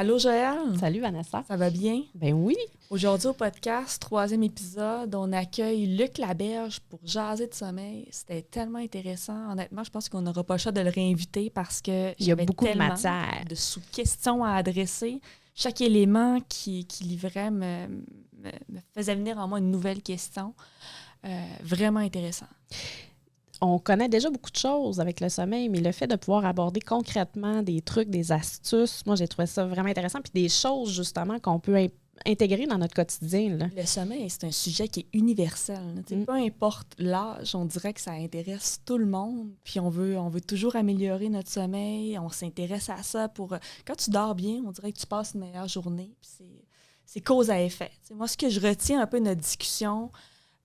Allô Joël? Salut Vanessa. Ça va bien? Ben oui. Aujourd'hui au podcast, 3e épisode, on accueille Luc Laberge pour jaser de sommeil. C'était tellement intéressant. Honnêtement, je pense qu'on n'aura pas le choix de le réinviter parce que il y a j'avais beaucoup tellement de matière, de sous-questions à adresser. Chaque élément qui livrait me faisait venir en moi une nouvelle question. Vraiment intéressant. On connaît déjà beaucoup de choses avec le sommeil, mais le fait de pouvoir aborder concrètement des trucs, des astuces, moi, j'ai trouvé ça vraiment intéressant. Puis des choses, justement, qu'on peut intégrer dans notre quotidien. Là. Le sommeil, c'est un sujet qui est universel. Peu importe l'âge, on dirait que ça intéresse tout le monde. Puis on veut toujours améliorer notre sommeil. On s'intéresse à ça pour... Quand tu dors bien, on dirait que tu passes une meilleure journée. Puis c'est cause à effet. Moi, ce que je retiens un peu de notre discussion...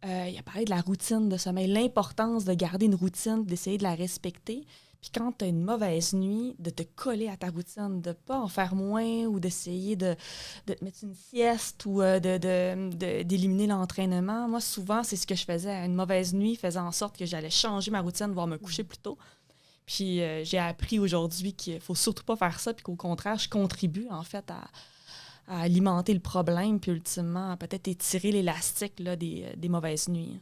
il a parlé de la routine de sommeil, l'importance de garder une routine, d'essayer de la respecter. Puis quand tu as une mauvaise nuit, de te coller à ta routine, de ne pas en faire moins ou d'essayer de te mettre une sieste ou d'éliminer l'entraînement. Moi, souvent, c'est ce que je faisais. Une mauvaise nuit faisait en sorte que j'allais changer ma routine, voire me coucher plus tôt. Puis j'ai appris aujourd'hui qu'il ne faut surtout pas faire ça, puis qu'au contraire, je contribue en fait à alimenter le problème, puis ultimement, peut-être étirer l'élastique là, des mauvaises nuits.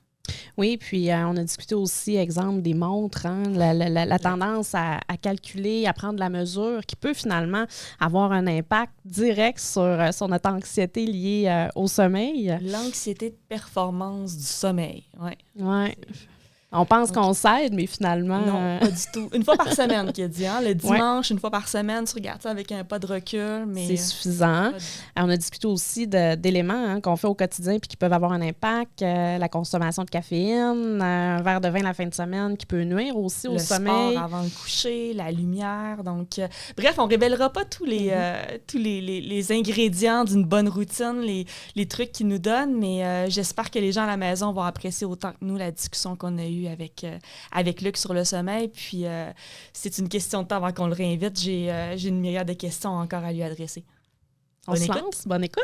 Oui, puis on a discuté aussi, exemple, des montres, hein, la tendance à calculer, à prendre la mesure, qui peut finalement avoir un impact direct sur notre anxiété liée au sommeil. L'anxiété de performance du sommeil, oui. Oui. On pense qu'on s'aide, mais finalement... Non, pas du tout. Une fois par semaine, qu'il a dit. Hein? Le dimanche, une fois par semaine, tu regardes ça avec un pas de recul. Mais c'est suffisant. On a discuté aussi d'éléments qu'on fait au quotidien puis qui peuvent avoir un impact. La consommation de caféine, un verre de vin la fin de semaine qui peut nuire aussi au sommeil. Le sport avant le coucher, la lumière. Donc, bref, on ne révélera pas tous les ingrédients d'une bonne routine, les trucs qu'ils nous donnent, mais j'espère que les gens à la maison vont apprécier autant que nous la discussion qu'on a eue avec Luc sur le sommeil. Puis, c'est une question de temps avant qu'on le réinvite. J'ai une myriade de questions encore à lui adresser. On se lance. Bonne écoute.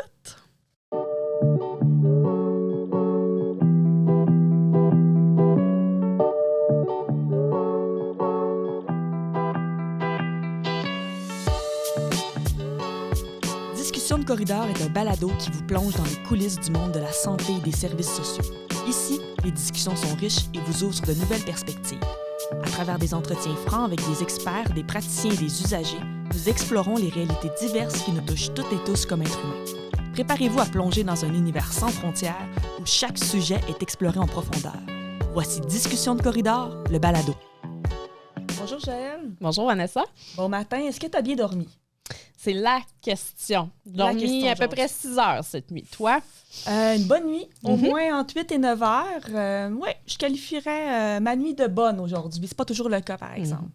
Discussion de corridor est un balado qui vous plonge dans les coulisses du monde de la santé et des services sociaux. Ici, les discussions sont riches et vous ouvrent sur de nouvelles perspectives. À travers des entretiens francs avec des experts, des praticiens et des usagers, nous explorons les réalités diverses qui nous touchent toutes et tous comme êtres humains. Préparez-vous à plonger dans un univers sans frontières où chaque sujet est exploré en profondeur. Voici Discussion de corridor, le balado. Bonjour Joël. Bonjour Vanessa. Bon matin, est-ce que tu as bien dormi? C'est la question. Dormi à peu près 6 heures cette nuit. Toi? Une bonne nuit, au moins entre 8 et 9 heures. Oui, je qualifierais ma nuit de bonne aujourd'hui. C'est pas toujours le cas, par exemple.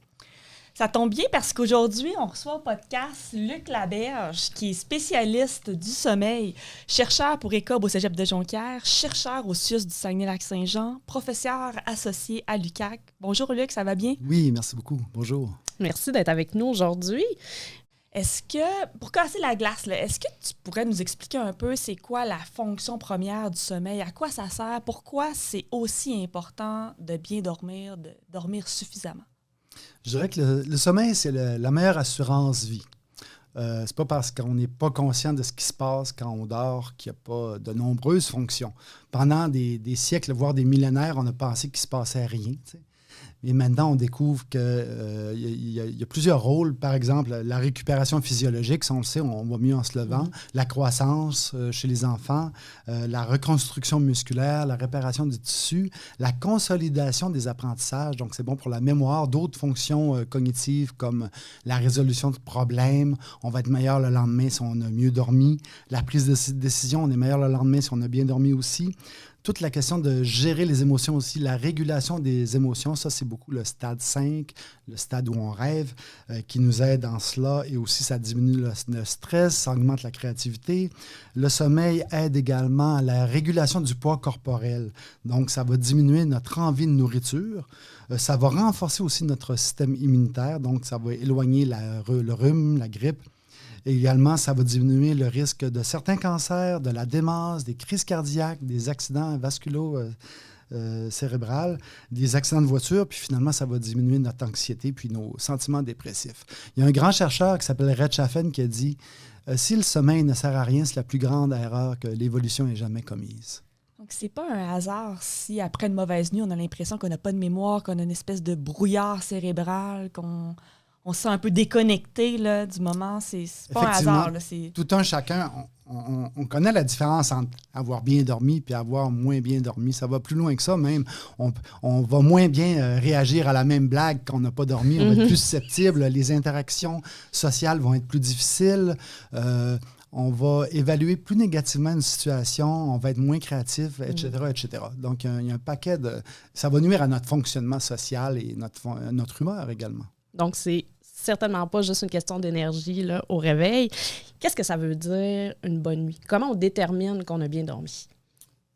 Ça tombe bien parce qu'aujourd'hui, on reçoit au podcast Luc Laberge, qui est spécialiste du sommeil, chercheur pour ECOB au Cégep de Jonquière, chercheur au CIUS du Saguenay-Lac-Saint-Jean, professeur associé à l'UQAC. Bonjour Luc, ça va bien? Oui, merci beaucoup. Bonjour. Merci d'être avec nous aujourd'hui. Est-ce que, pour casser la glace, là, est-ce que tu pourrais nous expliquer un peu c'est quoi la fonction première du sommeil? À quoi ça sert? Pourquoi c'est aussi important de bien dormir, de dormir suffisamment? Je dirais que le sommeil, c'est la meilleure assurance vie. C'est pas parce qu'on n'est pas conscient de ce qui se passe quand on dort qu'il n'y a pas de nombreuses fonctions. Pendant des siècles, voire des millénaires, on a pensé qu'il ne se passait rien. T'sais. Et maintenant, on découvre qu'il y a plusieurs rôles. Par exemple, la récupération physiologique, ça on le sait, on va mieux en se levant. La croissance chez les enfants, la reconstruction musculaire, la réparation du tissu, la consolidation des apprentissages. Donc, c'est bon pour la mémoire. D'autres fonctions cognitives comme la résolution de problèmes. On va être meilleur le lendemain si on a mieux dormi. La prise de décision, on est meilleur le lendemain si on a bien dormi aussi. Toute la question de gérer les émotions aussi, la régulation des émotions, ça, c'est beaucoup le stade 5, le stade où on rêve, qui nous aide dans cela. Et aussi, ça diminue le stress, ça augmente la créativité. Le sommeil aide également à la régulation du poids corporel. Donc, ça va diminuer notre envie de nourriture. Ça va renforcer aussi notre système immunitaire. Donc, ça va éloigner le rhume, la grippe. Et également, ça va diminuer le risque de certains cancers, de la démence, des crises cardiaques, des accidents vasculo-cérébrales, des accidents de voiture, puis finalement, ça va diminuer notre anxiété puis nos sentiments dépressifs. Il y a un grand chercheur qui s'appelle Redschaffen qui a dit Si le sommeil ne sert à rien, c'est la plus grande erreur que l'évolution ait jamais commise. Donc, c'est pas un hasard si, après une mauvaise nuit, on a l'impression qu'on n'a pas de mémoire, qu'on a une espèce de brouillard cérébral, qu'on se sent un peu déconnecté là, du moment. C'est pas un hasard. Là, tout un chacun, on connaît la différence entre avoir bien dormi et avoir moins bien dormi. Ça va plus loin que ça même. On va moins bien réagir à la même blague quand on n'a pas dormi. On va être plus susceptible. Les interactions sociales vont être plus difficiles. On va évaluer plus négativement une situation, on va être moins créatif, etc., etc. Donc, il y a un paquet de... Ça va nuire à notre fonctionnement social et notre humeur également. Donc, c'est certainement pas juste une question d'énergie là, au réveil. Qu'est-ce que ça veut dire une bonne nuit? Comment on détermine qu'on a bien dormi?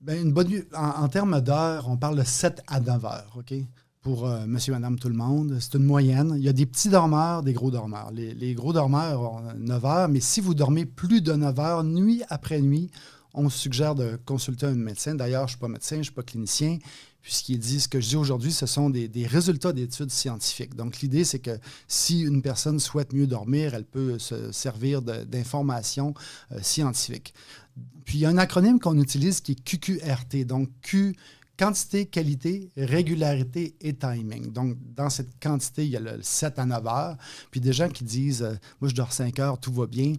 Bien, une bonne nuit, en termes d'heures, on parle de 7 à 9 heures, OK? Pour monsieur, madame, tout le monde. C'est une moyenne. Il y a des petits dormeurs, des gros dormeurs. Les gros dormeurs ont 9 heures, mais si vous dormez plus de 9 heures, nuit après nuit, on suggère de consulter un médecin. D'ailleurs, je ne suis pas médecin, je ne suis pas clinicien. Puis ce que je dis aujourd'hui, ce sont des résultats d'études scientifiques. Donc, l'idée, c'est que si une personne souhaite mieux dormir, elle peut se servir d'informations scientifiques. Puis, il y a un acronyme qu'on utilise qui est QQRT. Donc, Q, quantité, qualité, régularité et timing. Donc, dans cette quantité, il y a le 7 à 9 heures. Puis, des gens qui disent moi, je dors 5 heures, tout va bien.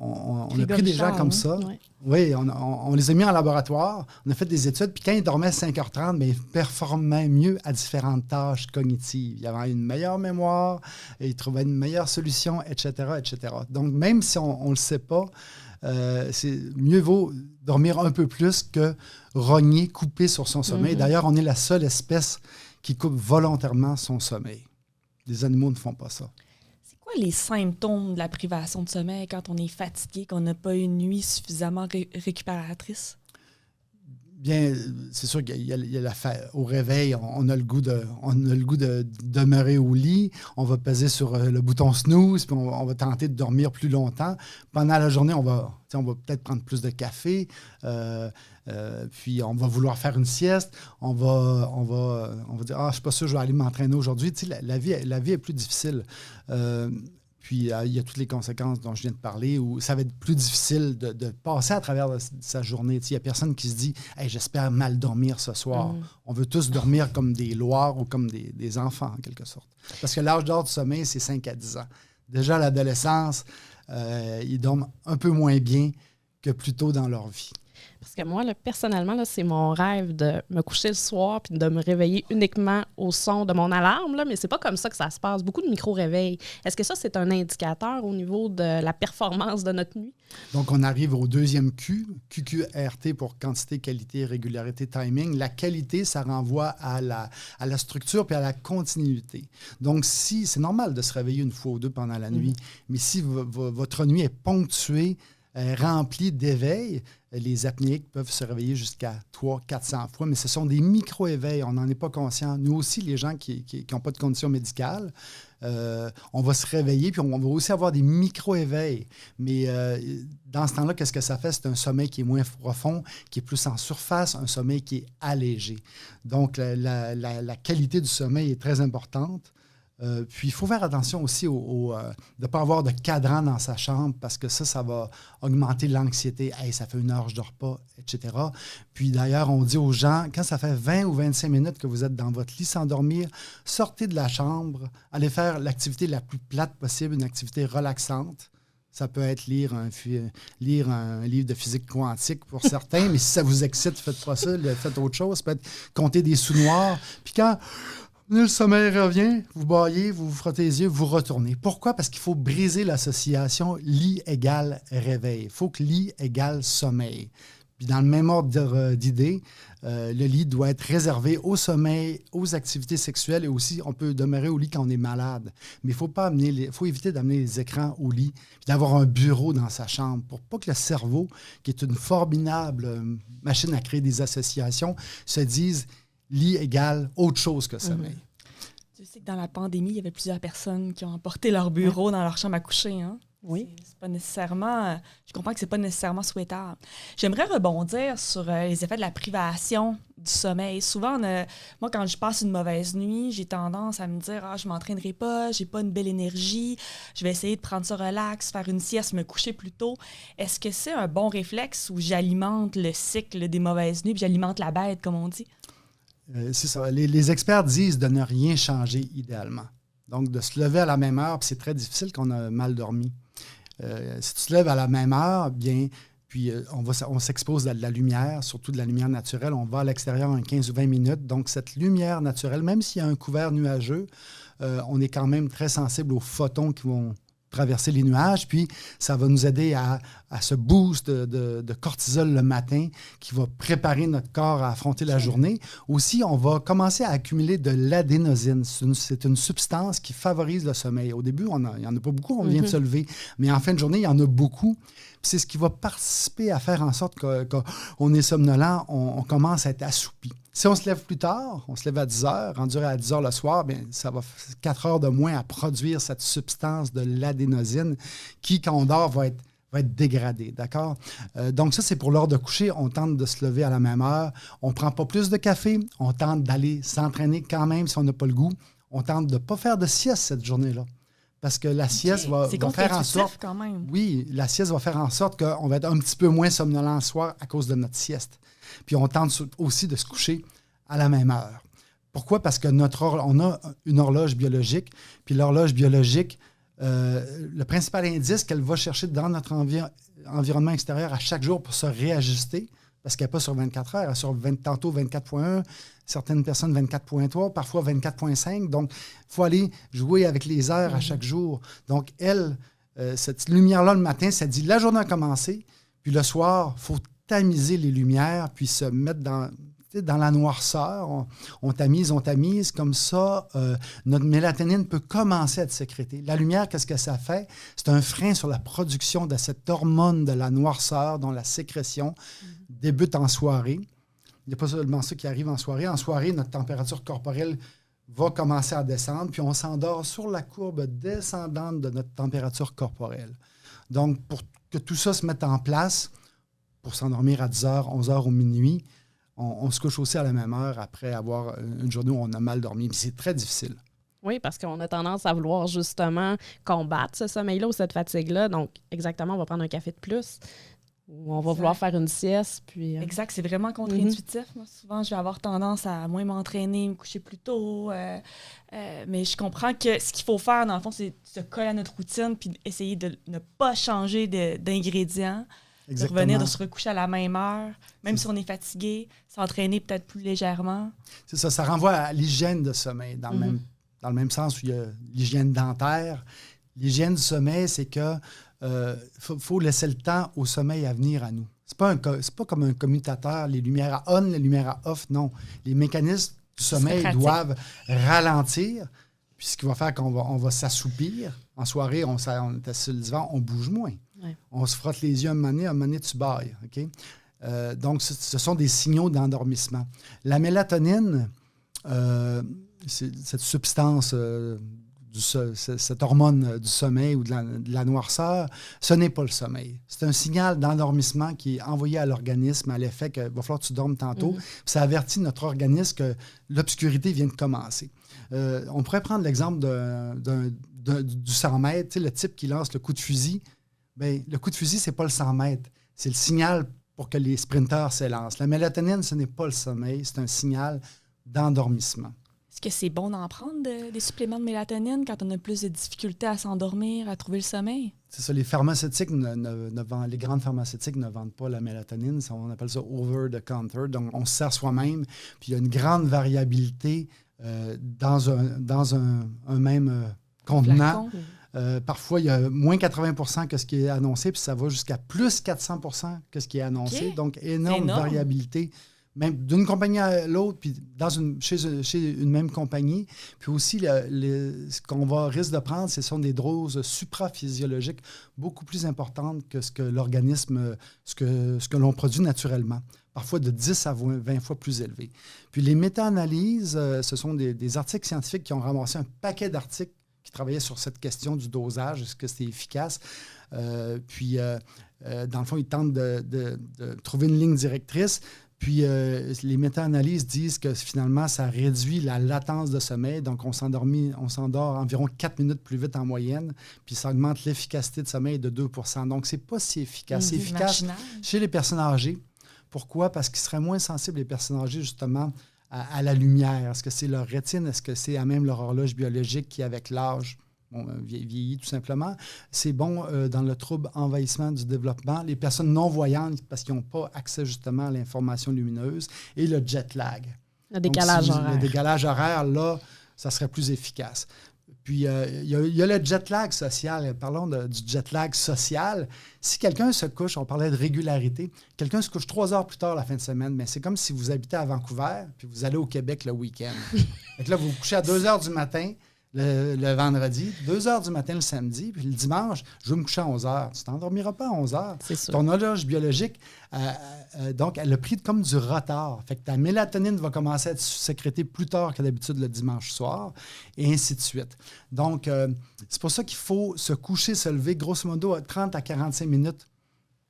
On a pris des gens comme ça. Ouais. Oui, on les a mis en laboratoire, on a fait des études, puis quand ils dormaient 5h30, bien, ils performaient mieux à différentes tâches cognitives. Ils avaient une meilleure mémoire, ils trouvaient une meilleure solution, etc., etc. Donc, même si on ne le sait pas, c'est mieux vaut dormir un peu plus que rogner, couper sur son sommeil. D'ailleurs, on est la seule espèce qui coupe volontairement son sommeil. Les animaux ne font pas ça. Les symptômes de la privation de sommeil quand on est fatigué, qu'on n'a pas une nuit suffisamment récupératrice? Bien, c'est sûr qu'il y a au réveil, on a le goût de demeurer au lit. On va peser sur le bouton snooze, puis on va tenter de dormir plus longtemps. Pendant la journée, on va peut-être prendre plus de café, puis on va vouloir faire une sieste. On va dire, je ne suis pas sûr que je vais aller m'entraîner aujourd'hui. Tu sais, la vie est plus difficile. Puis, il y a toutes les conséquences dont je viens de parler, où ça va être plus difficile de passer à travers sa journée. Il n'y a personne qui se dit « Hey, j'espère mal dormir ce soir. On veut tous dormir comme des loirs ou comme des enfants, en quelque sorte. Parce que l'âge d'or du sommeil, c'est 5 à 10 ans. Déjà, à l'adolescence, ils dorment un peu moins bien que plus tôt dans leur vie. Parce que moi, là, personnellement, là, c'est mon rêve de me coucher le soir puis de me réveiller uniquement au son de mon alarme, là, mais c'est pas comme ça que ça se passe. Beaucoup de micro-réveils. Est-ce que ça, c'est un indicateur au niveau de la performance de notre nuit? Donc, on arrive au deuxième Q, QQRT pour quantité, qualité, régularité, timing. La qualité, ça renvoie à la structure puis à la continuité. Donc, si c'est normal de se réveiller une fois ou deux pendant la nuit, mais si votre nuit est ponctuée, remplie d'éveils, les apnéiques peuvent se réveiller jusqu'à 300-400 fois, mais ce sont des micro-éveils, on n'en est pas conscient. Nous aussi, les gens qui n'ont pas de condition médicale, on va se réveiller, puis on va aussi avoir des micro-éveils. Mais dans ce temps-là, qu'est-ce que ça fait? C'est un sommeil qui est moins profond, qui est plus en surface, un sommeil qui est allégé. Donc, la qualité du sommeil est très importante. Puis, il faut faire attention aussi de ne pas avoir de cadran dans sa chambre parce que ça va augmenter l'anxiété. « Hey, ça fait 1 heure, je ne dors pas, etc. » Puis, d'ailleurs, on dit aux gens, quand ça fait 20 ou 25 minutes que vous êtes dans votre lit sans dormir, sortez de la chambre, allez faire l'activité la plus plate possible, une activité relaxante. Ça peut être lire un livre de physique quantique pour certains, mais si ça vous excite, faites pas ça, faites autre chose. Ça peut être compter des sous noirs. Puis quand le sommeil revient, vous bâillez, vous vous frottez les yeux, vous retournez. Pourquoi? Parce qu'il faut briser l'association lit égale réveil. Il faut que lit égale sommeil. Puis dans le même ordre d'idées, le lit doit être réservé au sommeil, aux activités sexuelles et aussi, on peut demeurer au lit quand on est malade. Mais il faut éviter d'amener les écrans au lit puis d'avoir un bureau dans sa chambre pour pas que le cerveau, qui est une formidable machine à créer des associations, se dise lit égale autre chose que sommeil. Tu sais que dans la pandémie, il y avait plusieurs personnes qui ont emporté leur bureau dans leur chambre à coucher. Hein? Oui. C'est pas nécessairement... Je comprends que c'est pas nécessairement souhaitable. J'aimerais rebondir sur les effets de la privation du sommeil. Souvent, moi, quand je passe une mauvaise nuit, j'ai tendance à me dire « Ah, je m'entraînerai pas, j'ai pas une belle énergie, je vais essayer de prendre ça relax, faire une sieste, me coucher plus tôt. » Est-ce que c'est un bon réflexe où j'alimente le cycle des mauvaises nuits puis j'alimente la bête, comme on dit? C'est ça. Les experts disent de ne rien changer idéalement. Donc, de se lever à la même heure, puis c'est très difficile quand on a mal dormi. Si tu te lèves à la même heure, bien, puis on s'expose à de la lumière, surtout de la lumière naturelle. On va à l'extérieur en 15 ou 20 minutes. Donc, cette lumière naturelle, même s'il y a un couvert nuageux, on est quand même très sensible aux photons qui vont traverser les nuages, puis ça va nous aider à ce boost de cortisol le matin qui va préparer notre corps à affronter la journée. Aussi, on va commencer à accumuler de l'adénosine. C'est une substance qui favorise le sommeil. Au début, il n'y en a pas beaucoup, on vient de se lever, mais en fin de journée, il y en a beaucoup. C'est ce qui va participer à faire en sorte qu'on est somnolent, on commence à être assoupi. Si on se lève plus tard, on se lève à 10 heures, rendu à 10 heures le soir, bien, ça va 4 heures de moins à produire cette substance de l'adénosine qui, quand on dort, va être dégradée. D'accord? Donc, ça, c'est pour l'heure de coucher. On tente de se lever à la même heure. On ne prend pas plus de café. On tente d'aller s'entraîner quand même si on n'a pas le goût. On tente de ne pas faire de sieste cette journée-là. Parce que la sieste va faire en sorte... quand même. Oui, la sieste va faire en sorte qu'on va être un petit peu moins somnolent le soir à cause de notre sieste. Puis on tente aussi de se coucher à la même heure. Pourquoi? Parce que on a une horloge biologique, puis l'horloge biologique, le principal indice qu'elle va chercher dans notre environnement extérieur à chaque jour pour se réajuster, parce qu'elle n'est pas sur 24 heures, elle est sur tantôt 24.1, certaines personnes 24.3, parfois 24.5. Donc, il faut aller jouer avec les heures à chaque jour. Donc, cette lumière-là, le matin, ça dit la journée a commencé, puis le soir, il faut tamiser les lumières, puis se mettre dans la noirceur. On tamise, comme ça, notre mélatonine peut commencer à être sécrétée. La lumière, qu'est-ce que ça fait? C'est un frein sur la production de cette hormone de la noirceur dont la sécrétion débute en soirée. Il n'y a pas seulement ça qui arrive en soirée. En soirée, notre température corporelle va commencer à descendre, puis on s'endort sur la courbe descendante de notre température corporelle. Donc, pour que tout ça se mette en place, pour s'endormir à 10h, 11h ou minuit, on se couche aussi à la même heure après avoir une journée où on a mal dormi. Puis c'est très difficile. Oui, parce qu'on a tendance à vouloir justement combattre ce sommeil-là ou cette fatigue-là. Donc, exactement, on va prendre un café de plus ou on va vouloir faire une sieste. Puis, Exact, c'est vraiment contre-intuitif. Moi, souvent, je vais avoir tendance à moins m'entraîner, me coucher plus tôt. Mais je comprends que ce qu'il faut faire, dans le fond, c'est se coller à notre routine puis essayer de ne pas changer d'ingrédients. Exactement. De revenir, de se recoucher à la même heure, même si on est fatigué, s'entraîner peut-être plus légèrement. C'est ça, ça renvoie à l'hygiène de sommeil, dans le même sens où il y a l'hygiène dentaire. L'hygiène du sommeil, c'est que faut laisser le temps au sommeil à venir à nous. C'est pas comme un commutateur, les lumières à on, les lumières à off, non. Les mécanismes du sommeil doivent ralentir, puis ce qui va faire qu'on va s'assoupir. En soirée, on est assis sur le divan, on bouge moins. Ouais. On se frotte les yeux un moment donné, tu bailles. Okay? Donc, ce sont des signaux d'endormissement. La mélatonine, c'est cette substance, cette hormone du sommeil ou de la noirceur, ce n'est pas le sommeil. C'est un signal d'endormissement qui est envoyé à l'organisme à l'effet qu'il va falloir que tu dormes tantôt. Ça avertit notre organisme que l'obscurité vient de commencer. On pourrait prendre l'exemple du 100 mètres, tu sais, le type qui lance le coup de fusil. Bien, le coup de fusil, ce n'est pas le 100 mètres. C'est le signal pour que les sprinteurs s'élancent. La mélatonine, ce n'est pas le sommeil, c'est un signal d'endormissement. Est-ce que c'est bon d'en prendre des suppléments de mélatonine quand on a plus de difficultés à s'endormir, à trouver le sommeil? C'est ça, les pharmaceutiques, les grandes pharmaceutiques ne vendent pas la mélatonine. On appelle ça over-the-counter. Donc, on se sert soi-même. Puis, il y a une grande variabilité dans un même contenant. Parfois, il y a moins 80 % que ce qui est annoncé, puis ça va jusqu'à plus 400 % que ce qui est annoncé. Okay. Donc, énorme variabilité, même d'une compagnie à l'autre, puis chez une même compagnie. Puis aussi, ce qu'on risque de prendre, ce sont des doses supraphysiologiques beaucoup plus importantes que ce que l'organisme, ce que l'on produit naturellement. Parfois de 10 à 20 fois plus élevées. Puis les méta-analyses, ce sont des articles scientifiques qui ont ramassé un paquet d'articles qui travaillait sur cette question du dosage, est-ce que c'est efficace? Puis, dans le fond, ils tentent de trouver une ligne directrice. Puis, les méta-analyses disent que finalement, ça réduit la latence de sommeil. Donc, on s'endort environ 4 minutes plus vite en moyenne. Puis, ça augmente l'efficacité de sommeil de 2 %. Donc, c'est pas si efficace. C'est efficace chez les personnes âgées. Pourquoi? Parce qu'ils seraient moins sensibles, les personnes âgées, justement, à la lumière. Est-ce que c'est leur rétine? Est-ce que c'est à même leur horloge biologique qui, avec l'âge, vieillit tout simplement? C'est bon dans le trouble envahissement du développement. Les personnes non-voyantes, parce qu'ils n'ont pas accès justement à l'information lumineuse. Et le jet lag. Le décalage horaire. Le décalage horaire, là, ça serait plus efficace. Puis, il y a le jet lag social. Parlons du jet lag social. Si quelqu'un se couche, on parlait de régularité, quelqu'un se couche 3 heures plus tard la fin de semaine, mais c'est comme si vous habitez à Vancouver puis vous allez au Québec le week-end. Donc là, vous vous couchez à 2 heures du matin le vendredi, 2 heures du matin le samedi, puis le dimanche, je vais me coucher à 11 heures. Tu ne t'endormiras pas à 11 heures. C'est sûr. Ton horloge biologique, donc, elle a pris comme du retard. Fait que ta mélatonine va commencer à être sécrétée plus tard que d'habitude le dimanche soir, et ainsi de suite. Donc, c'est pour ça qu'il faut se coucher, se lever, grosso modo, à 30 à 45 minutes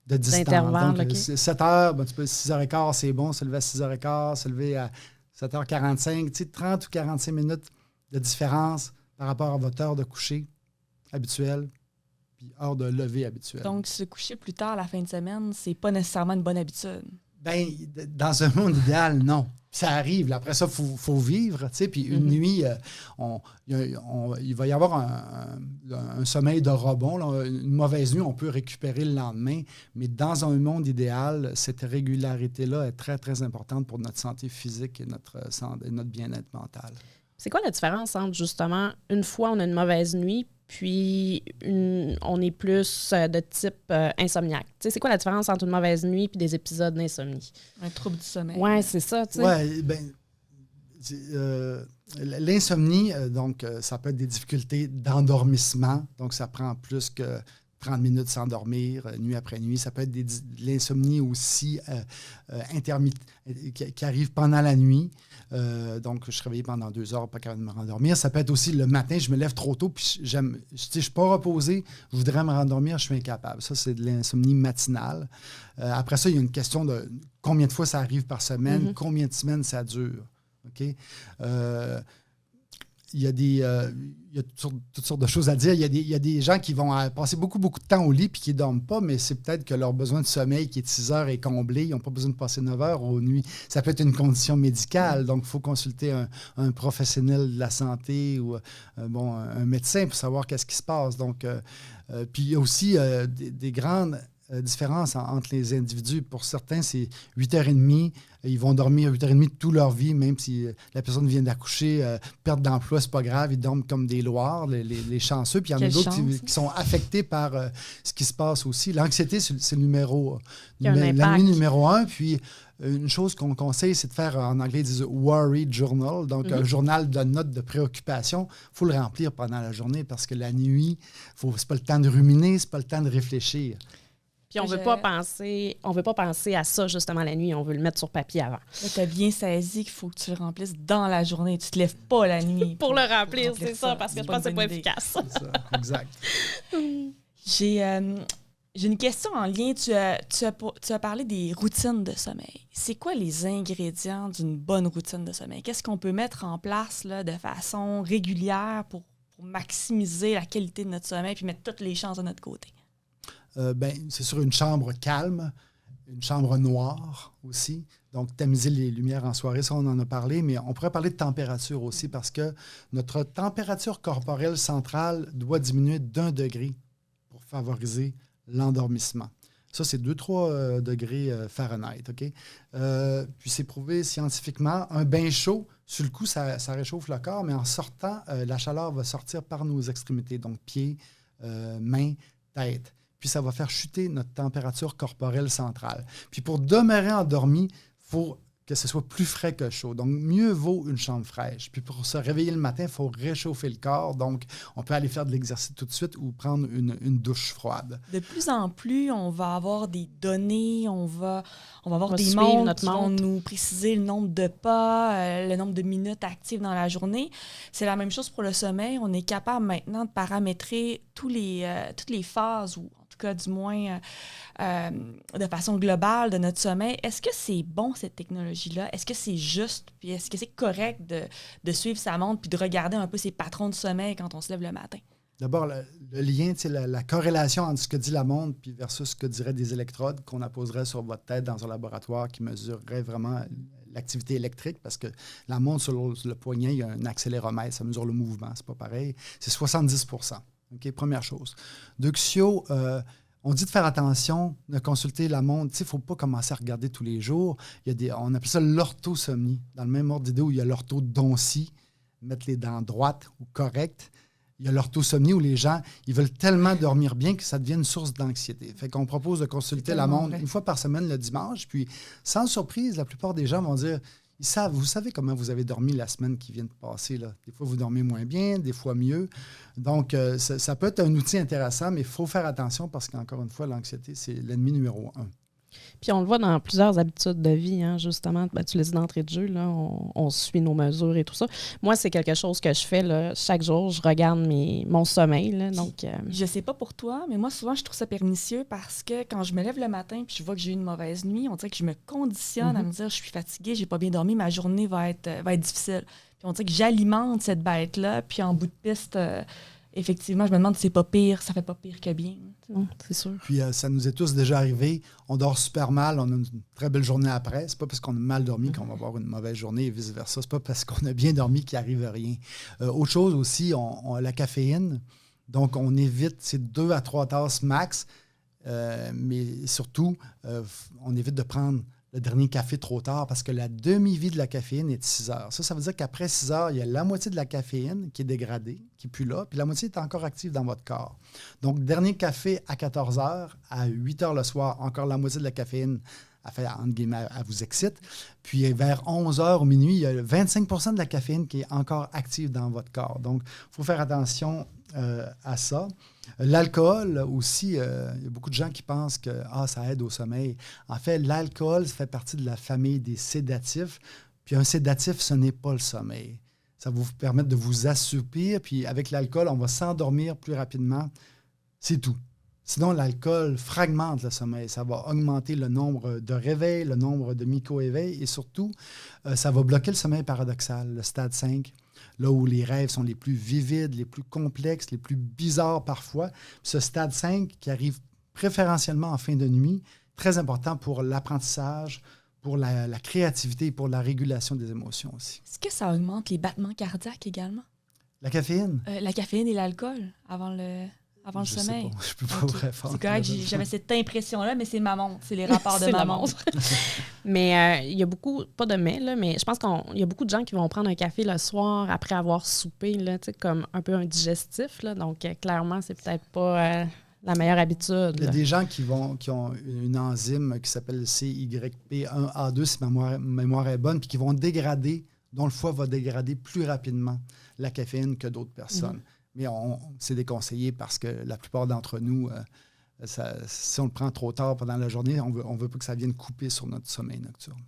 de distance. D'intervalle, Donc, OK. 7 heures, ben, tu peux 6h15, c'est bon, se lever à 6h15, se lever à 7h45, tu sais, 30 ou 45 minutes de différence par rapport à votre heure de coucher habituelle puis heure de lever habituelle. Donc, se coucher plus tard la fin de semaine, c'est pas nécessairement une bonne habitude. Bien, dans un monde idéal, non. Ça arrive. Là, après ça, il faut vivre. Tu sais, puis une nuit, il va y avoir un sommeil de rebond. Là, une mauvaise nuit, on peut récupérer le lendemain. Mais dans un monde idéal, cette régularité-là est très, très importante pour notre santé physique et notre bien-être mental. C'est quoi la différence entre, justement, une fois on a une mauvaise nuit, puis on est plus de type insomniaque? Tu sais, c'est quoi la différence entre une mauvaise nuit et des épisodes d'insomnie? Un trouble du sommeil. Oui, c'est ça, tu sais. Oui, bien, l'insomnie, donc, ça peut être des difficultés d'endormissement. Donc, ça prend plus que 30 minutes sans dormir, nuit après nuit. Ça peut être de l'insomnie aussi qui arrive pendant la nuit. Donc, je suis réveillé pendant 2 heures, pas capable de me rendormir. Ça peut être aussi le matin, je me lève trop tôt, puis je ne suis pas reposé, je voudrais me rendormir, je suis incapable. Ça, c'est de l'insomnie matinale. Après ça, il y a une question de combien de fois ça arrive par semaine, combien de semaines ça dure. OK? Il y a toutes sortes de choses à dire. Il y a des gens qui vont passer beaucoup de temps au lit puis qui ne dorment pas, mais c'est peut-être que leur besoin de sommeil qui est de 6 heures est comblé. Ils n'ont pas besoin de passer 9 heures aux nuits. Ça peut être une condition médicale, donc il faut consulter un professionnel de la santé ou un médecin pour savoir qu'est-ce qui se passe. Donc, puis il y a aussi des grandes différence entre les individus. Pour certains, c'est 8h30. Ils vont dormir 8h30 toute leur vie, même si la personne vient d'accoucher, perte d'emploi, c'est pas grave. Ils dorment comme des loirs, les chanceux. Puis il y en a d'autres qui sont affectés par ce qui se passe aussi. L'anxiété, c'est le numéro... la nuit numéro 1. Puis une chose qu'on conseille, c'est de faire, en anglais, ils disent « worry journal », donc un journal de notes de préoccupation. Il faut le remplir pendant la journée parce que la nuit, c'est pas le temps de ruminer, c'est pas le temps de réfléchir. Puis on veut pas penser à ça justement la nuit, on veut le mettre sur papier avant. Tu as bien saisi qu'il faut que tu le remplisses dans la journée, tu te lèves pas la nuit. pour le remplir, c'est ça, parce que je pense que c'est pas efficace. C'est ça, exact. J'ai une question en lien. Tu as parlé des routines de sommeil. C'est quoi les ingrédients d'une bonne routine de sommeil? Qu'est-ce qu'on peut mettre en place là, de façon régulière pour maximiser la qualité de notre sommeil puis mettre toutes les chances de notre côté? C'est sûr, une chambre calme, une chambre noire aussi. Donc, tamiser les lumières en soirée, ça, on en a parlé, mais on pourrait parler de température aussi parce que notre température corporelle centrale doit diminuer d'1 degré pour favoriser l'endormissement. Ça, c'est 2-3 degrés Fahrenheit, OK? Puis, c'est prouvé scientifiquement. Un bain chaud, sur le coup, ça réchauffe le corps, mais en sortant, la chaleur va sortir par nos extrémités, donc pieds, mains, tête. Puis ça va faire chuter notre température corporelle centrale. Puis pour demeurer endormi, il faut que ce soit plus frais que chaud. Donc, mieux vaut une chambre fraîche. Puis pour se réveiller le matin, il faut réchauffer le corps. Donc, on peut aller faire de l'exercice tout de suite ou prendre une douche froide. De plus en plus, on va avoir des données, on va avoir des suivre montres notre qui vont montre. nous préciser le nombre de pas, le nombre de minutes actives dans la journée. C'est la même chose pour le sommeil. On est capable maintenant de paramétrer toutes les phases, ou en tout cas du moins de façon globale de notre sommeil. Est-ce que c'est bon, cette technologie-là? Est-ce que c'est juste? Puis est-ce que c'est correct de suivre sa montre puis de regarder un peu ses patrons de sommeil quand on se lève le matin? D'abord, le lien, la corrélation entre ce que dit la montre puis versus ce que diraient des électrodes qu'on apposerait sur votre tête dans un laboratoire qui mesurerait vraiment l'activité électrique, parce que la montre sur le poignet, il y a un accéléromètre, ça mesure le mouvement, c'est pas pareil. C'est 70 %. OK, première chose. Duxio, on dit de faire attention, de consulter la montre. Il ne faut pas commencer à regarder tous les jours. On appelle ça l'orthosomnie. Dans le même ordre d'idée où il y a l'orthodontie, mettre les dents droites ou correctes. Il y a l'orthosomnie où les gens, ils veulent tellement dormir bien que ça devient une source d'anxiété. Fait qu'on propose de consulter la montre une fois par semaine le dimanche. Puis, sans surprise, la plupart des gens vont dire, vous savez comment vous avez dormi la semaine qui vient de passer. Là. Des fois, vous dormez moins bien, des fois mieux. Donc, ça peut être un outil intéressant, mais il faut faire attention parce qu'encore une fois, l'anxiété, c'est l'ennemi numéro 1. Puis on le voit dans plusieurs habitudes de vie, hein, justement. Tu l'as dit d'entrée de jeu, là, on suit nos mesures et tout ça. Moi, c'est quelque chose que je fais là, chaque jour. Je regarde mon sommeil. Là, donc, Je sais pas pour toi, mais moi, souvent, je trouve ça pernicieux parce que quand je me lève le matin puis je vois que j'ai eu une mauvaise nuit, on dirait que je me conditionne à me dire je suis fatiguée, j'ai pas bien dormi, ma journée va être difficile. Puis on dirait que j'alimente cette bête-là, puis en bout de piste... effectivement, je me demande si c'est pas pire, ça fait pas pire que bien. non, c'est sûr. Puis ça nous est tous déjà arrivé. On dort super mal, on a une très belle journée après. C'est pas parce qu'on a mal dormi qu'on va avoir une mauvaise journée et vice-versa. C'est pas parce qu'on a bien dormi qu'il n'arrive rien. Autre chose aussi, on a la caféine. Donc, on évite ces 2 à 3 tasses max. Mais surtout, on évite de prendre le dernier café trop tard parce que la demi-vie de la caféine est de 6 heures. Ça veut dire qu'après 6 heures, il y a la moitié de la caféine qui est dégradée, qui n'est plus là, puis la moitié est encore active dans votre corps. Donc, dernier café à 14 heures, à 8 heures le soir, encore la moitié de la caféine entre guillemets, elle vous excite. Puis vers 11 heures ou minuit, il y a 25 % de la caféine qui est encore active dans votre corps. Donc, il faut faire attention à ça. L'alcool aussi, il y a beaucoup de gens qui pensent que ça aide au sommeil. En fait, l'alcool, ça fait partie de la famille des sédatifs. Puis un sédatif, ce n'est pas le sommeil. Ça va vous permettre de vous assoupir. Puis avec l'alcool, on va s'endormir plus rapidement. C'est tout. Sinon, l'alcool fragmente le sommeil. Ça va augmenter le nombre de réveils, le nombre de micro-éveils et surtout, ça va bloquer le sommeil paradoxal, le stade 5, là où les rêves sont les plus vivides, les plus complexes, les plus bizarres parfois. Ce stade 5 qui arrive préférentiellement en fin de nuit, très important pour l'apprentissage, pour la créativité et pour la régulation des émotions aussi. Est-ce que ça augmente les battements cardiaques également? La caféine? La caféine et l'alcool avant le sommeil. Sais pas. Je peux pas vous répondre. C'est correct, j'avais cette impression-là, mais c'est ma montre. C'est les rapports de ma montre. Mais il y a beaucoup, pas de mais je pense qu'il y a beaucoup de gens qui vont prendre un café le soir après avoir soupé, là, comme un peu un digestif. Là, donc, clairement, c'est peut-être pas la meilleure habitude. Il y a des gens qui ont une enzyme qui s'appelle CYP1A2, si ma mémoire est bonne, puis qui vont dégrader, dont le foie va dégrader plus rapidement la caféine que d'autres personnes. Mais c'est déconseillé parce que la plupart d'entre nous, si on le prend trop tard pendant la journée, on veut pas que ça vienne couper sur notre sommeil nocturne.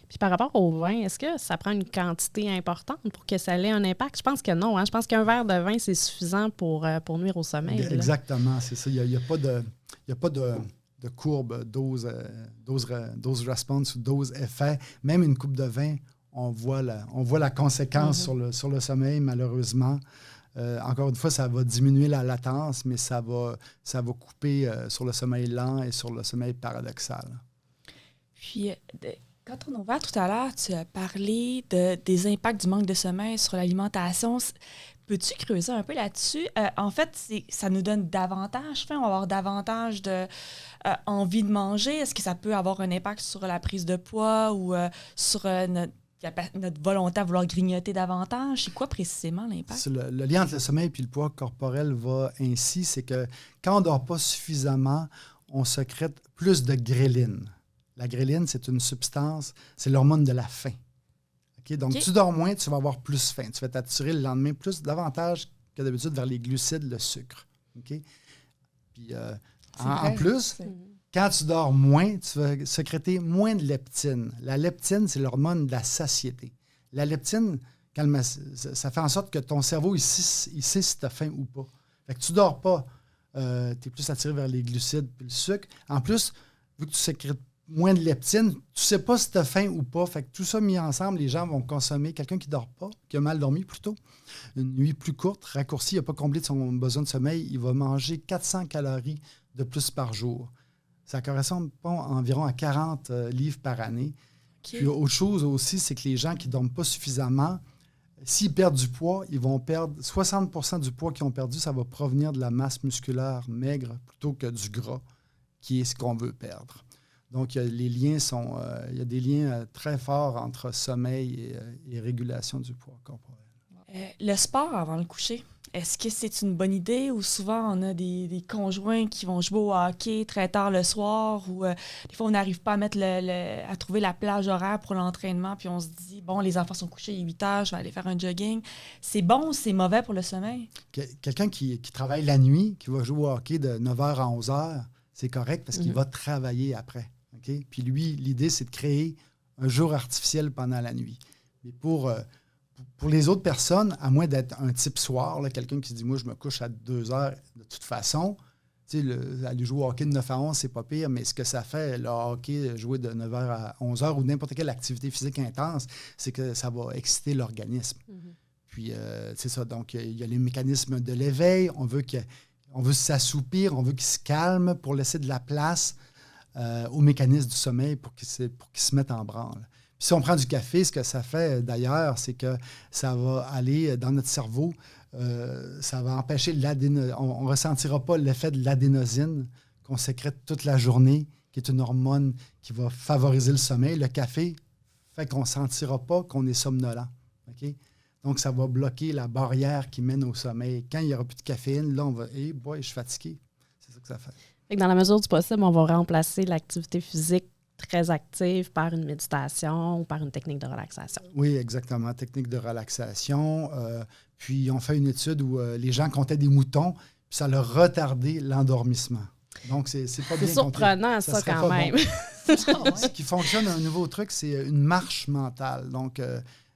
Puis par rapport au vin, est-ce que ça prend une quantité importante pour que ça ait un impact? Je pense que non. Hein? Je pense qu'un verre de vin, c'est suffisant pour nuire au sommeil. Exactement, c'est ça. Il n'y a pas de courbe dose-response ou dose-effet. Même une coupe de vin, on voit la conséquence sur le sommeil, malheureusement. Encore une fois, ça va diminuer la latence, mais ça va couper sur le sommeil lent et sur le sommeil paradoxal. Puis, quand on a ouvert tout à l'heure, tu as parlé des impacts du manque de sommeil sur l'alimentation. Peux-tu creuser un peu là-dessus? En fait, ça nous donne davantage faim, on va avoir davantage envie de manger. Est-ce que ça peut avoir un impact sur la prise de poids ou sur notre volonté à vouloir grignoter davantage? C'est quoi précisément l'impact? Le lien entre le sommeil et le poids corporel va ainsi, c'est que quand on ne dort pas suffisamment, on sécrète plus de gréline. La gréline, c'est une substance, c'est l'hormone de la faim. Okay? Donc, tu dors moins, tu vas avoir plus faim. Tu vas t'attirer le lendemain davantage que d'habitude vers les glucides, le sucre. Okay? Puis, en plus, quand tu dors moins, tu vas sécréter moins de leptine. La leptine, c'est l'hormone de la satiété. La leptine, ça fait en sorte que ton cerveau, il sait si tu as faim ou pas. Fait que tu ne dors pas. Tu es plus attiré vers les glucides et le sucre. En plus, vu que tu sécrètes moins de leptine, tu ne sais pas si tu as faim ou pas. Fait que tout ça mis ensemble, les gens vont consommer. Quelqu'un qui ne dort pas, qui a mal dormi plutôt, une nuit plus courte, raccourcie, il n'a pas comblé de son besoin de sommeil, il va manger 400 calories de plus par jour. Ça correspond environ à 40 livres par année. Puis autre chose aussi, c'est que les gens qui ne dorment pas suffisamment, s'ils perdent du poids, ils vont perdre 60% du poids qu'ils ont perdu, ça va provenir de la masse musculaire maigre plutôt que du gras, qui est ce qu'on veut perdre. Donc, il y a des liens très forts entre sommeil et régulation du poids corporel. Le sport avant le coucher, est-ce que c'est une bonne idée ou souvent on a des conjoints qui vont jouer au hockey très tard le soir ou des fois on n'arrive pas à mettre à trouver la plage horaire pour l'entraînement puis on se dit, bon, les enfants sont couchés, il est 8 heures, je vais aller faire un jogging. C'est bon ou c'est mauvais pour le sommeil? Quelqu'un qui travaille la nuit, qui va jouer au hockey de 9h à 11h, c'est correct parce qu'il va travailler après. Okay? Puis lui, l'idée, c'est de créer un jour artificiel pendant la nuit. Mais pour les autres personnes, à moins d'être un type soir, là, quelqu'un qui se dit « Moi, je me couche à 2 heures de toute façon », aller jouer au hockey de 9 à 11, c'est pas pire, mais ce que ça fait, le hockey, jouer de 9 heures à 11 heures ou n'importe quelle activité physique intense, c'est que ça va exciter l'organisme. Puis, c'est ça. Donc, il y a les mécanismes de l'éveil. On veut s'assoupir, on veut qu'il se calme pour laisser de la place aux mécanismes du sommeil pour qu'ils se mettent en branle. Puis si on prend du café, ce que ça fait d'ailleurs, c'est que ça va aller dans notre cerveau, ça va empêcher on ne ressentira pas l'effet de l'adénosine qu'on sécrète toute la journée, qui est une hormone qui va favoriser le sommeil. Le café fait qu'on ne sentira pas qu'on est somnolent. Okay? Donc, ça va bloquer la barrière qui mène au sommeil. Quand il n'y aura plus de caféine, là, on va « Hey boy, je suis fatigué ». C'est ça que ça fait. Fait que dans la mesure du possible, on va remplacer l'activité physique très active par une méditation ou par une technique de relaxation. Oui, exactement. Technique de relaxation. Puis, on fait une étude où les gens comptaient des moutons, puis ça leur retardait l'endormissement. Donc, c'est pas bien. C'est surprenant, ça quand même. Bon. Ce qui fonctionne, un nouveau truc, c'est une marche mentale. Donc,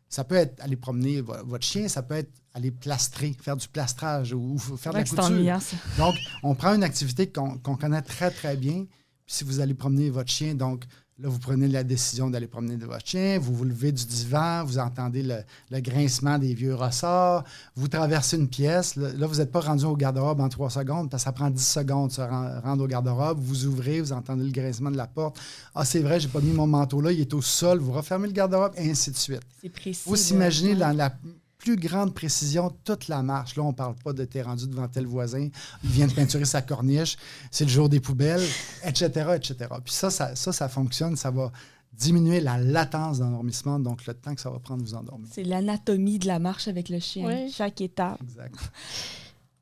ça peut être aller promener votre chien, ça peut être aller plastrer, faire du plastrage ou faire de la couture. Donc, on prend une activité qu'on connaît très, très bien. Puis si vous allez promener votre chien, donc là, vous prenez la décision d'aller promener votre chien, vous vous levez du divan, vous entendez le grincement des vieux ressorts, vous traversez une pièce. Là, vous n'êtes pas rendu au garde-robe en 3 secondes, parce que ça prend 10 secondes de se rendre au garde-robe. Vous ouvrez, vous entendez le grincement de la porte. Ah, c'est vrai, j'ai pas mis mon manteau là, il est au sol. Vous refermez le garde-robe, et ainsi de suite. C'est précis. Vous imaginez dans la plus grande précision toute la marche. Là, on ne parle pas de t'es rendu devant tel voisin, il vient de peinturer sa corniche, c'est le jour des poubelles, etc., etc. Puis ça fonctionne, ça va diminuer la latence d'endormissement, donc le temps que ça va prendre de vous endormir. C'est l'anatomie de la marche avec le chien, chaque étape. Exact.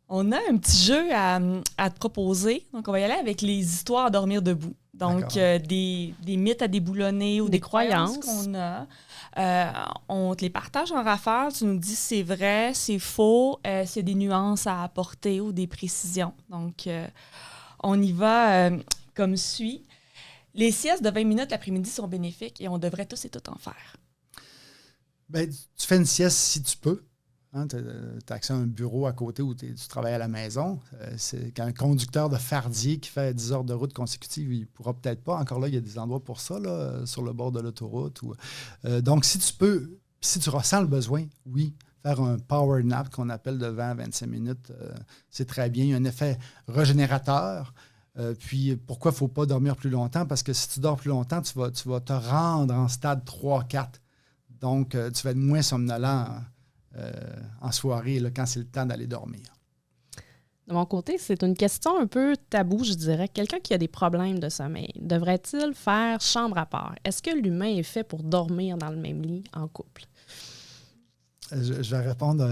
On a un petit jeu à te proposer. Donc, on va y aller avec les histoires à dormir debout. Donc, des mythes à déboulonner ou des croyances qu'on a. On te les partage en rafale. Tu nous dis si c'est vrai, c'est faux, s'il y a des nuances à apporter ou des précisions. Donc, on y va comme suit. Les siestes de 20 minutes l'après-midi sont bénéfiques et on devrait tous et toutes en faire. Bien, tu fais une sieste si tu peux. Hein, tu as accès à un bureau à côté où tu travailles à la maison. C'est qu'un conducteur de fardier qui fait 10 heures de route consécutive, il ne pourra peut-être pas. Encore là, il y a des endroits pour ça, là, sur le bord de l'autoroute. Donc, si tu peux, si tu ressens le besoin, oui, faire un power nap qu'on appelle de 20 à 25 minutes, c'est très bien. Il y a un effet régénérateur. Puis, pourquoi il ne faut pas dormir plus longtemps? Parce que si tu dors plus longtemps, tu vas te rendre en stade 3-4. Donc, tu vas être moins somnolent en soirée, là, quand c'est le temps d'aller dormir. De mon côté, c'est une question un peu taboue, je dirais. Quelqu'un qui a des problèmes de sommeil, devrait-il faire chambre à part? Est-ce que l'humain est fait pour dormir dans le même lit en couple? Je vais répondre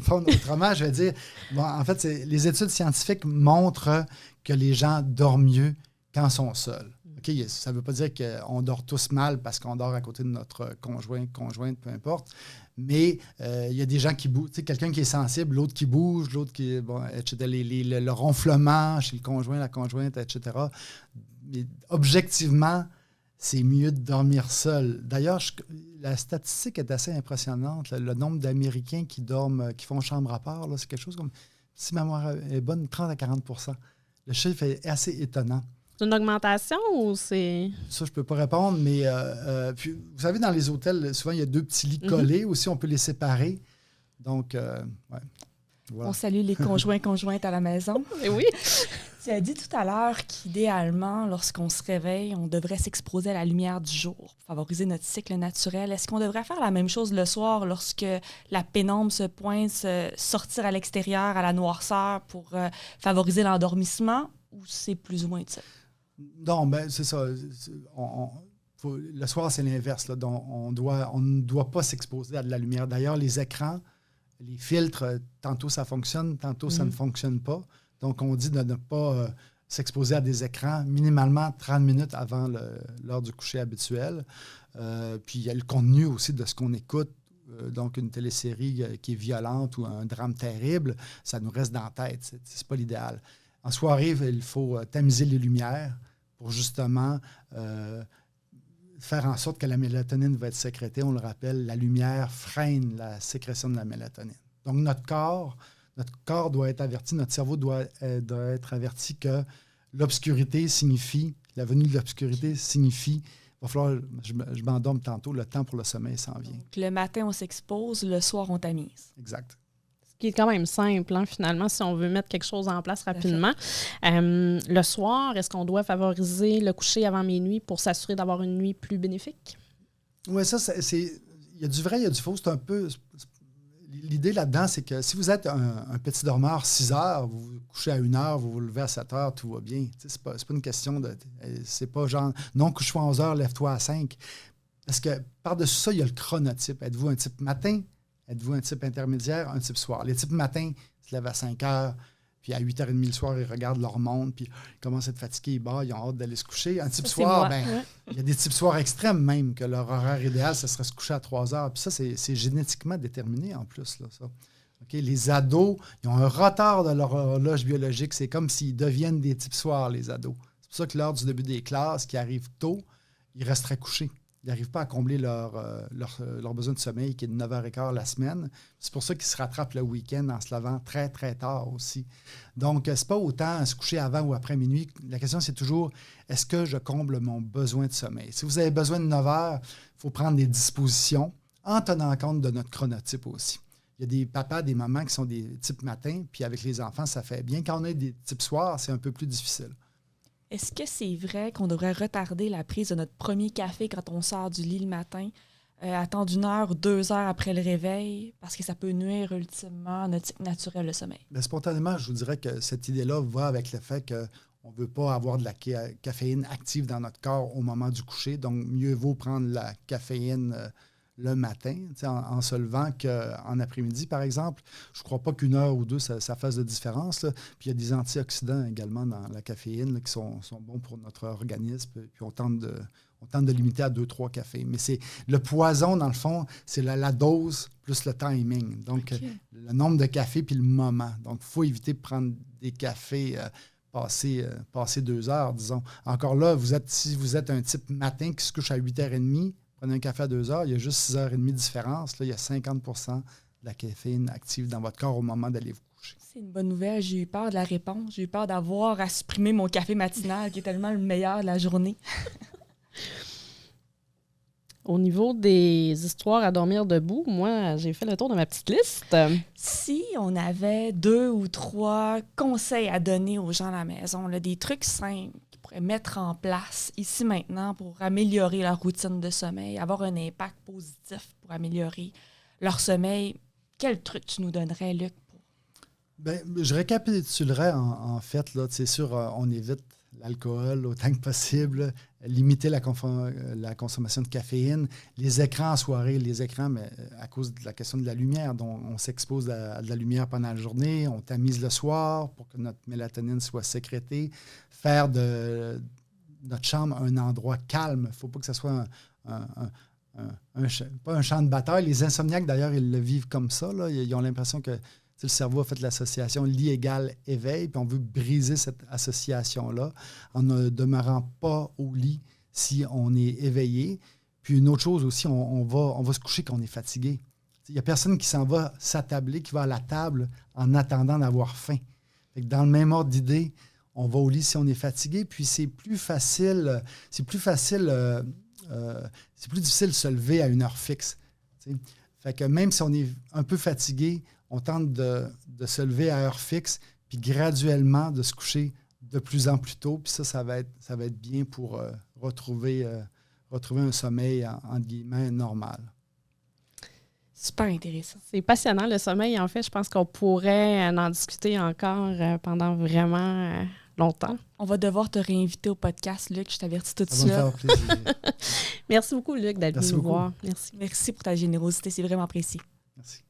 autrement. Je vais dire, bon, en fait, les études scientifiques montrent que les gens dorment mieux quand ils sont seuls. OK, ça ne veut pas dire qu'on dort tous mal parce qu'on dort à côté de notre conjointe, peu importe. Mais il y a des gens qui bougent. Tu sais, quelqu'un qui est sensible, l'autre qui bouge, l'autre qui... Bon, etc. Le ronflement chez le conjoint, la conjointe, etc. Mais objectivement, c'est mieux de dormir seul. D'ailleurs, la statistique est assez impressionnante. Le nombre d'Américains qui dorment, qui font chambre à part, là, c'est quelque chose comme, si ma mémoire est bonne, 30 à 40 %. Le chiffre est assez étonnant. C'est une augmentation ou c'est... Ça, je ne peux pas répondre, mais puis, vous savez, dans les hôtels, souvent, il y a 2 petits lits collés. Aussi, on peut les séparer. Donc, ouais. Voilà. On salue les conjointes à la maison. Et oui. Tu as dit tout à l'heure qu'idéalement, lorsqu'on se réveille, on devrait s'exposer à la lumière du jour pour favoriser notre cycle naturel. Est-ce qu'on devrait faire la même chose le soir lorsque la pénombre se pointe, sortir à l'extérieur, à la noirceur pour favoriser l'endormissement, ou c'est plus ou moins ça? Non, bien, c'est ça. Le soir, c'est l'inverse. Là. Donc, on ne doit pas s'exposer à de la lumière. D'ailleurs, les écrans, les filtres, tantôt ça fonctionne, tantôt ça ne fonctionne pas. Donc, on dit de ne pas s'exposer à des écrans minimalement 30 minutes avant l'heure du coucher habituel. Puis, il y a le contenu aussi de ce qu'on écoute. Donc, une télésérie qui est violente ou un drame terrible, ça nous reste dans la tête. C'est pas l'idéal. En soirée, il faut tamiser les lumières pour justement faire en sorte que la mélatonine va être sécrétée. On le rappelle, la lumière freine la sécrétion de la mélatonine. Donc, notre corps doit être averti, notre cerveau doit être averti que l'obscurité signifie, la venue de l'obscurité signifie, il va falloir, je m'endorme tantôt, le temps pour le sommeil s'en vient. Donc, le matin, on s'expose, le soir, on tamise. Exact. Ce qui est quand même simple, hein, finalement, si on veut mettre quelque chose en place rapidement. Le soir, est-ce qu'on doit favoriser le coucher avant minuit pour s'assurer d'avoir une nuit plus bénéfique? Oui, ça, c'est... Il y a du vrai, il y a du faux. C'est un peu... L'idée là-dedans, c'est que si vous êtes un petit dormeur 6 heures, vous vous couchez à 1 heure, vous vous levez à 7 heures, tout va bien. C'est pas une question de... C'est pas genre, non, couche-toi à 11 heures, lève-toi à 5. Parce que par-dessus ça, il y a le chronotype. Êtes-vous un type matin? Êtes-vous un type intermédiaire? Un type soir? Les types matin se lèvent à 5 heures, puis à 8h30 le soir, ils regardent leur montre, puis ils commencent à être fatigués, ils ont hâte d'aller se coucher. Un type soir, il y a des types soirs extrêmes même, que leur horaire idéal, ce serait se coucher à 3 heures. Puis ça, c'est génétiquement déterminé en plus, là, ça. Okay? Les ados, ils ont un retard de leur horloge biologique. C'est comme s'ils deviennent des types soirs, les ados. C'est pour ça que l'heure du début des classes, qui arrive tôt, ils resteraient couchés. Ils n'arrivent pas à combler leur besoin de sommeil qui est de 9h15 la semaine. C'est pour ça qu'ils se rattrapent le week-end en se levant très, très tard aussi. Donc, ce n'est pas autant se coucher avant ou après minuit. La question, c'est toujours, est-ce que je comble mon besoin de sommeil? Si vous avez besoin de 9 heures, il faut prendre des dispositions en tenant compte de notre chronotype aussi. Il y a des papas, des mamans qui sont des types matins, puis avec les enfants, ça fait bien. Quand on a des types soirs, c'est un peu plus difficile. Est-ce que c'est vrai qu'on devrait retarder la prise de notre premier café quand on sort du lit le matin, attendre 1 heure ou 2 heures après le réveil, parce que ça peut nuire ultimement à notre cycle naturel de sommeil? Bien, spontanément, je vous dirais que cette idée-là va avec le fait qu'on ne veut pas avoir de la caféine active dans notre corps au moment du coucher. Donc, mieux vaut prendre la caféine le matin, en se levant qu'en après-midi, par exemple. Je ne crois pas qu'1 heure ou 2, ça fasse de différence, là. Puis il y a des antioxydants également dans la caféine là, qui sont bons pour notre organisme. Puis on tente de limiter à 2-3 cafés. Mais c'est le poison, dans le fond, c'est la dose plus le timing. Donc, le nombre de cafés puis le moment. Donc, il faut éviter de prendre des cafés passer 2 heures, disons. Encore là, si vous êtes un type matin qui se couche à 8h30, prenez un café à 2 heures, il y a juste 6h30 de différence. Là, il y a 50 % de la caféine active dans votre corps au moment d'aller vous coucher. C'est une bonne nouvelle. J'ai eu peur de la réponse. J'ai eu peur d'avoir à supprimer mon café matinal, qui est tellement le meilleur de la journée. Au niveau des histoires à dormir debout, moi, j'ai fait le tour de ma petite liste. Si on avait 2 ou 3 conseils à donner aux gens à la maison, là, des trucs simples qu'ils pourraient mettre en place ici maintenant pour améliorer leur routine de sommeil, avoir un impact positif pour améliorer leur sommeil, quel truc tu nous donnerais, Luc? Bien, je récapitulerais en fait, là, c'est sûr, on évite l'alcool autant que possible, limiter la consommation de caféine, les écrans en soirée, mais à cause de la question de la lumière, dont on s'expose à de la lumière pendant la journée, on tamise le soir pour que notre mélatonine soit sécrétée, faire notre chambre un endroit calme. Il ne faut pas que ce soit pas un champ de bataille. Les insomniaques, d'ailleurs, ils le vivent comme ça. Là. Ils ont l'impression que le cerveau a fait l'association lit égale éveil, puis on veut briser cette association-là en ne demeurant pas au lit si on est éveillé. Puis une autre chose aussi, on va se coucher quand on est fatigué. Il n'y a personne qui s'en va s'attabler, qui va à la table en attendant d'avoir faim. Fait que dans le même ordre d'idée, on va au lit si on est fatigué, puis c'est plus difficile de se lever à une heure fixe. T'sais. Fait que même si on est un peu fatigué, on tente de se lever à heure fixe, puis graduellement de se coucher de plus en plus tôt. Puis ça va être bien pour retrouver un sommeil, entre guillemets, normal. Super intéressant. C'est passionnant, le sommeil. En fait, je pense qu'on pourrait en discuter encore pendant vraiment longtemps. On va devoir te réinviter au podcast, Luc. Je t'avertis tout de suite. Ça va me faire plaisir. Merci beaucoup, Luc, d'être venu nous voir. Merci. Merci pour ta générosité. C'est vraiment apprécié. Merci.